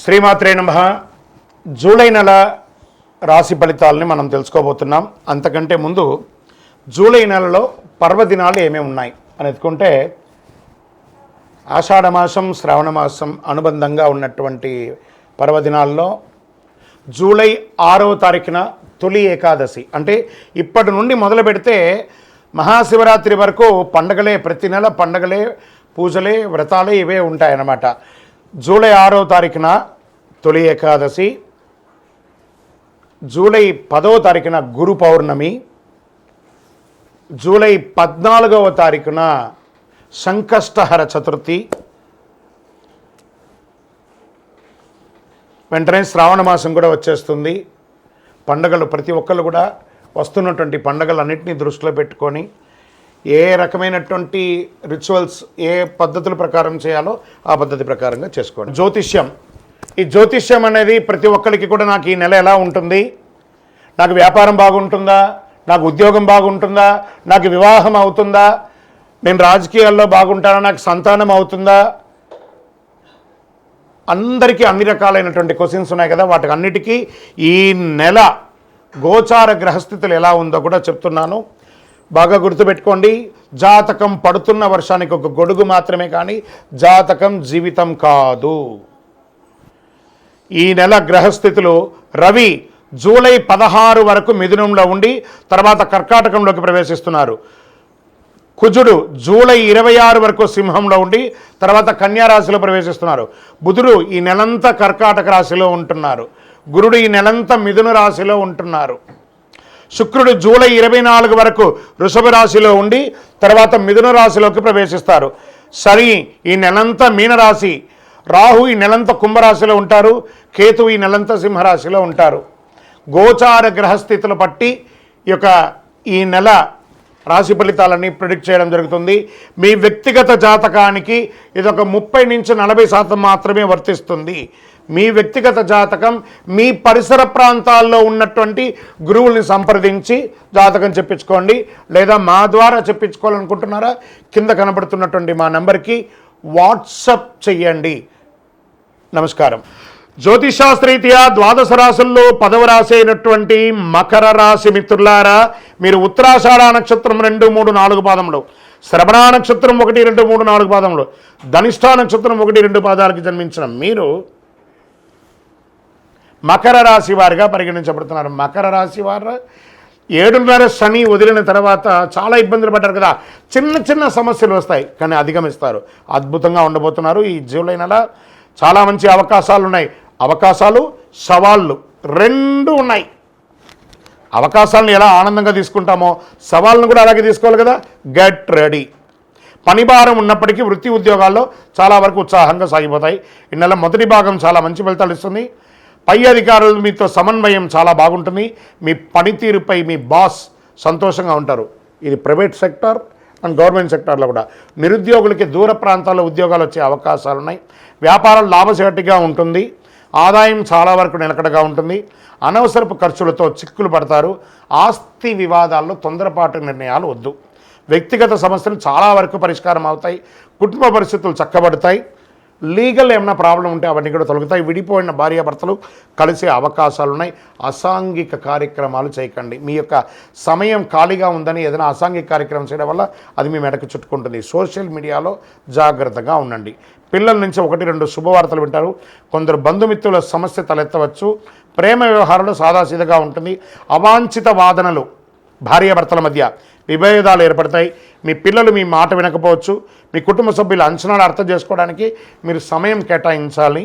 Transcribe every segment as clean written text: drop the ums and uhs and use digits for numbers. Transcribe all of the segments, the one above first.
శ్రీమాత్రే నమః. జూలై నెల రాశి ఫలితాలని మనం తెలుసుకోబోతున్నాం. అంతకంటే ముందు జూలై నెలలో పర్వదినాలు ఏమేమి ఉన్నాయి అని ఎత్తుకుంటే ఆషాఢమాసం శ్రావణ మాసం అనుబంధంగా ఉన్నటువంటి పర్వదినాల్లో జూలై 6వ తారీఖున తొలి ఏకాదశి, అంటే ఇప్పటి నుండి మొదలు పెడితే మహాశివరాత్రి వరకు పండగలే, ప్రతి నెల పండగలే, పూజలే, వ్రతాలే ఇవే ఉంటాయన్నమాట. జూలై 6వ తారీఖున తొలి ఏకాదశి, జూలై 10వ తారీఖున గురు పౌర్ణమి, జూలై 14వ తారీఖున సంకష్టహర చతుర్థి, వెంటనే శ్రావణ మాసం కూడా వచ్చేస్తుంది. పండగలు ప్రతి ఒక్కళ్ళు కూడా వస్తున్నటువంటి పండగలన్నింటినీ దృష్టిలో పెట్టుకొని ఏ రకమైనటువంటి రిచువల్స్, ఏ పద్ధతుల ప్రకారం చేయాలో ఆ పద్ధతి ప్రకారంగా చేసుకోండి. జ్యోతిష్యం, ఈ జ్యోతిష్యం అనేది ప్రతి ఒక్కరికి కూడా నాకు ఈ నెల ఎలా ఉంటుంది, నాకు వ్యాపారం బాగుంటుందా, నాకు ఉద్యోగం బాగుంటుందా, నాకు వివాహం అవుతుందా, నేను రాజకీయాల్లో బాగుంటానా, నాకు సంతానం అవుతుందా, అందరికీ అన్ని రకాలైనటువంటి క్వశ్చన్స్ ఉన్నాయి కదా. వాటికి అన్నిటికీ ఈ నెల గోచార గ్రహస్థితులు ఎలా ఉందో కూడా చెప్తున్నాను. బాగా గుర్తుపెట్టుకోండి. జాతకం పడుతున్న వర్షానికి ఒక గొడుగు మాత్రమే, కానీ జాతకం జీవితం కాదు. ఈ నెల గ్రహస్థితులు: రవి జూలై 16 వరకు మిథునంలో ఉండి తర్వాత కర్కాటకంలోకి ప్రవేశిస్తున్నారు. కుజుడు జూలై 26 వరకు సింహంలో ఉండి తర్వాత కన్యా రాశిలో ప్రవేశిస్తున్నారు. బుధుడు ఈ నెలంతా కర్కాటక రాశిలో ఉంటున్నారు. గురుడు ఈ నెలంతా మిథున రాశిలో ఉంటున్నారు. శుక్రుడు జూలై 24 వరకు వృషభ రాశిలో ఉండి తర్వాత మిథున రాశిలోకి ప్రవేశిస్తారు. శని ఈ నెలంతా మీనరాశి, రాహు ఈ నెలంతా కుంభరాశిలో ఉంటారు, కేతు ఈ నెలంతా సింహరాశిలో ఉంటారు. గోచార గ్రహస్థితులు బట్టి ఈ నెల రాశి ఫలితాలని ప్రిడిక్ట్ చేయడం జరుగుతుంది. మీ వ్యక్తిగత జాతకానికి ఇదొక 30 నుంచి 40% మాత్రమే వర్తిస్తుంది. మీ వ్యక్తిగత జాతకం మీ పరిసర ప్రాంతాల్లో ఉన్నటువంటి గురువుల్ని సంప్రదించి జాతకం చెప్పించుకోండి, లేదా మా ద్వారా చెప్పించుకోవాలనుకుంటున్నారా కింద కనబడుతున్నటువంటి మా నెంబర్కి వాట్సప్ చెయ్యండి. నమస్కారం. జ్యోతిషాస్త్రరీత్యా ద్వాదశ రాశుల్లో 10వ రాశి అయినటువంటి మకర రాశి మిత్రులారా, మీరు ఉత్తరాషాఢ నక్షత్రం 2, 3, 4 పాదములు, శ్రవణ నక్షత్రం 1, 2, 3, 4 పాదములు, ధనిష్ఠ నక్షత్రం 1, 2 పాదాలకు జన్మించిన మీరు మకర రాశి వారిగా పరిగణించబడుతున్నారు. మకర రాశి వారు 7.5 శని వదిలిన తర్వాత చాలా ఇబ్బందులు పడ్డారు కదా. చిన్న చిన్న సమస్యలు వస్తాయి, కానీ అధిగమిస్తారు. అద్భుతంగా ఉండబోతున్నారు. ఈ జూలై నెల చాలా మంచి అవకాశాలు ఉన్నాయి. అవకాశాలు, సవాళ్ళు రెండు ఉన్నాయి. అవకాశాలను ఎలా ఆనందంగా తీసుకుంటామో సవాళ్ళను కూడా అలాగే తీసుకోవాలి కదా. Get ready. పని భారం ఉన్నప్పటికీ వృత్తి ఉద్యోగాల్లో చాలా వరకు ఉత్సాహంగా సాగిపోతాయి. ఈ నెల మొదటి భాగం చాలా మంచి ఫలితాలు ఇస్తుంది. పై అధికారులు మీతో సమన్వయం చాలా బాగుంటుంది. మీ పనితీరుపై మీ బాస్ సంతోషంగా ఉంటారు. ఇది ప్రైవేట్ సెక్టార్ అండ్ గవర్నమెంట్ సెక్టార్లో కూడా. నిరుద్యోగులకి దూర ప్రాంతాల్లో ఉద్యోగాలు వచ్చే అవకాశాలు ఉన్నాయి. వ్యాపారం లాభసాటిగా ఉంటుంది. ఆదాయం చాలా వరకు నిలకడగా ఉంటుంది. అనవసరపు ఖర్చులతో చిక్కులు పడతారు. ఆస్తి వివాదాల్లో తొందరపాటు నిర్ణయాలు వద్దు. వ్యక్తిగత సమస్యలు చాలా వరకు పరిష్కారం అవుతాయి. కుటుంబ పరిస్థితులు చక్కబడతాయి. లీగల్ ఏమైనా ప్రాబ్లం ఉంటే అవన్నీ కూడా తొలగుతాయి. విడిపోయిన భార్యాభర్తలు కలిసే అవకాశాలు ఉన్నాయి. అసాంఘిక కార్యక్రమాలు చేయకండి. మీ యొక్క సమయం ఖాళీగా ఉందని ఏదైనా అసాంఘిక కార్యక్రమం చేయడం వల్ల అది మీ మెడకు చుట్టుకుంటుంది. సోషల్ మీడియాలో జాగ్రత్తగా ఉండండి. పిల్లల నుంచి 1, 2 శుభవార్తలు వింటారు. కొందరు బంధుమిత్రుల సమస్య తలెత్తవచ్చు. ప్రేమ వ్యవహారంలో సాదాసీదగా ఉంటుంది. అవాంఛిత వాదనలు, భార్యాభర్తల మధ్య విభేదాలు ఏర్పడతాయి. మీ పిల్లలు మీ మాట వినకపోవచ్చు. మీ కుటుంబ సభ్యుల అంచనాలు అర్థం చేసుకోవడానికి మీరు సమయం కేటాయించాలి.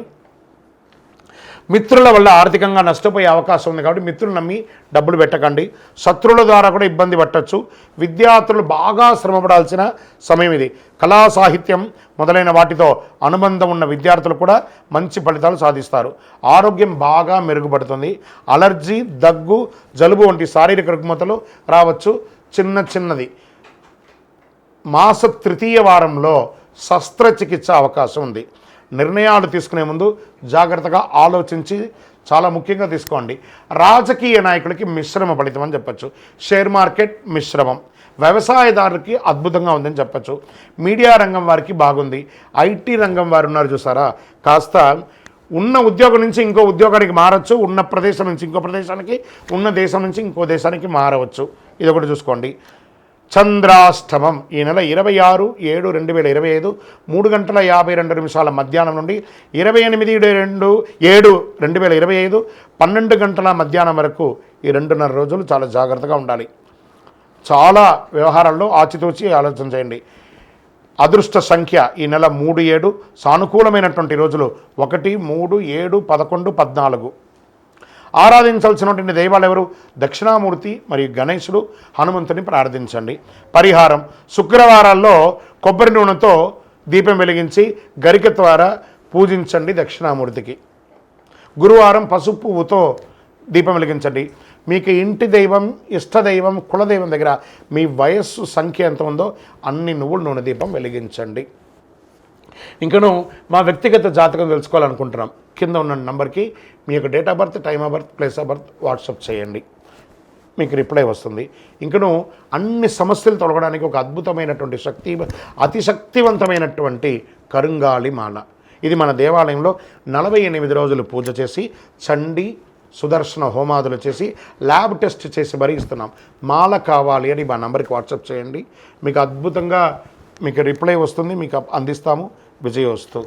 మిత్రుల వల్ల ఆర్థికంగా నష్టపోయే అవకాశం ఉంది కాబట్టి మిత్రులు నమ్మి డబ్బులు పెట్టకండి. శత్రువుల ద్వారా కూడా ఇబ్బంది పట్టచ్చు. విద్యార్థులు బాగా శ్రమపడాల్సిన సమయం ఇది. కళా సాహిత్యం మొదలైన వాటితో అనుబంధం ఉన్న విద్యార్థులు కూడా మంచి ఫలితాలు సాధిస్తారు. ఆరోగ్యం బాగా మెరుగుపడుతుంది. అలర్జీ, దగ్గు, జలుబు వంటి శారీరక రుగ్మతలు రావచ్చు. చిన్నది మాస 3వ వారంలో శస్త్రచికిత్స అవకాశం ఉంది. నిర్ణయాలు తీసుకునే ముందు జాగ్రత్తగా ఆలోచించి చాలా ముఖ్యంగా తీసుకోండి. రాజకీయ నాయకులకి మిశ్రమ ఫలితం అని చెప్పచ్చు. షేర్ మార్కెట్ మిశ్రమం. వ్యవసాయదారులకి అద్భుతంగా ఉందని చెప్పచ్చు. మీడియా రంగం వారికి బాగుంది. ఐటీ రంగం వారు ఉన్నారు చూసారా, కాస్త ఉన్న ఉద్యోగం నుంచి ఇంకో ఉద్యోగానికి మారచ్చు, ఉన్న ప్రదేశం నుంచి ఇంకో ప్రదేశానికి, ఉన్న దేశం నుంచి ఇంకో దేశానికి మారవచ్చు. ఇది ఒకటి చూసుకోండి. చంద్రాష్టమం ఈ నెల 26/7/2025 3:52 మధ్యాహ్నం నుండి 28/7/2025 12 గంటల మధ్యాహ్నం వరకు ఈ 2.5 రోజులు చాలా జాగ్రత్తగా ఉండాలి. చాలా వ్యవహారాల్లో ఆచితూచి ఆలోచన చేయండి. అదృష్ట సంఖ్య ఈ నెల 3, 7. సానుకూలమైనటువంటి రోజులు 1, 3, 7, 11, 14. ఆరాధించాల్సినటువంటి దైవాలు ఎవరు? దక్షిణామూర్తి మరియు గణేశుడు, హనుమంతుని ప్రార్థించండి. పరిహారం: శుక్రవారాల్లో కొబ్బరి నూనెతో దీపం వెలిగించి గరిక ద్వారా పూజించండి దక్షిణామూర్తికి. గురువారం పసుపు పువ్వుతో దీపం వెలిగించండి. మీకు ఇంటి దైవం, ఇష్టదైవం, కులదైవం దగ్గర మీ వయస్సు సంఖ్య ఎంత ఉందో అన్ని నువ్వుల నూనె దీపం వెలిగించండి. ఇంకను మా వ్యక్తిగత జాతకం తెలుసుకోవాలనుకుంటున్నాం. కింద ఉన్న నంబర్కి మీ యొక్క date of birth, time of birth, place of birth WhatsApp చేయండి, మీకు రిప్లై వస్తుంది. ఇంకను అన్ని సమస్యలు తొలగడానికి ఒక అద్భుతమైనటువంటి అతి శక్తివంతమైనటువంటి కరుంగాలి మాల. ఇది మన దేవాలయంలో 48 రోజులు పూజ చేసి చండీ సుదర్శన హోమాదులు చేసి ల్యాబ్ టెస్ట్ చేసి మరీ ఇస్తున్నాం. మాల కావాలి అని మా నంబర్కి వాట్సాప్ చేయండి, మీకు అద్భుతంగా మీకు రిప్లై వస్తుంది, మీకు అందిస్తాము. విజయోస్తు.